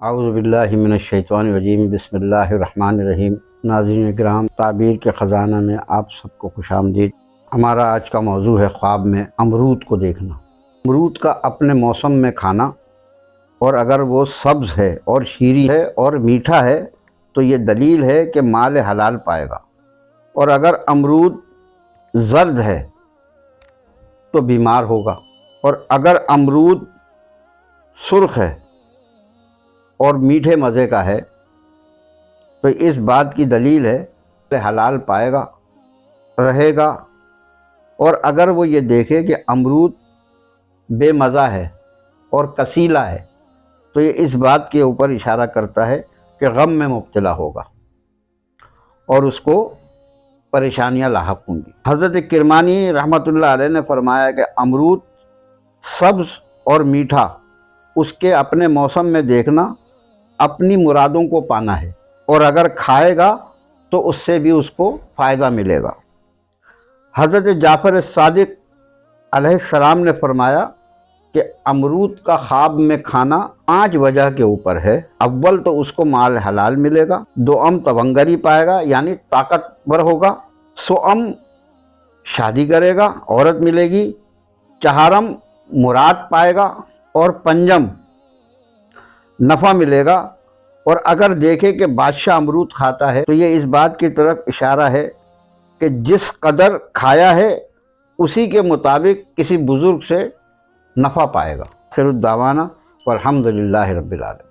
اعوذ باللہ من الشیطان الرجیم بسم اللہ الرحمن الرحیم۔ ناظرین کرام، تعبیر کے خزانہ میں آپ سب کو خوش آمدید۔ ہمارا آج کا موضوع ہے خواب میں امرود کو دیکھنا۔ امرود کا اپنے موسم میں کھانا، اور اگر وہ سبز ہے اور شیریں ہے اور میٹھا ہے تو یہ دلیل ہے کہ مال حلال پائے گا، اور اگر امرود زرد ہے تو بیمار ہوگا، اور اگر امرود سرخ ہے اور میٹھے مزے کا ہے تو اس بات کی دلیل ہے کہ حلال پائے گا، رہے گا۔ اور اگر وہ یہ دیکھے کہ امرود بے مزہ ہے اور کسیلا ہے تو یہ اس بات کے اوپر اشارہ کرتا ہے کہ غم میں مبتلا ہوگا اور اس کو پریشانیاں لاحق ہوں گی۔ حضرت کرمانی رحمۃ اللہ علیہ نے فرمایا کہ امرود سبز اور میٹھا اس کے اپنے موسم میں دیکھنا اپنی مرادوں کو پانا ہے، اور اگر کھائے گا تو اس سے بھی اس کو فائدہ ملے گا۔ حضرت جعفر صادق علیہ السلام نے فرمایا کہ امرود کا خواب میں کھانا 5 وجہ کے اوپر ہے۔ اول تو اس کو مال حلال ملے گا، دوم تونگری پائے گا یعنی طاقتور ہوگا، سوم شادی کرے گا، عورت ملے گی، چہارم مراد پائے گا، اور پنجم نفع ملے گا۔ اور اگر دیکھے کہ بادشاہ امرود کھاتا ہے تو یہ اس بات کی طرف اشارہ ہے کہ جس قدر کھایا ہے اسی کے مطابق کسی بزرگ سے نفع پائے گا۔ خیر الدعوانا والحمدللہ رب العالمین۔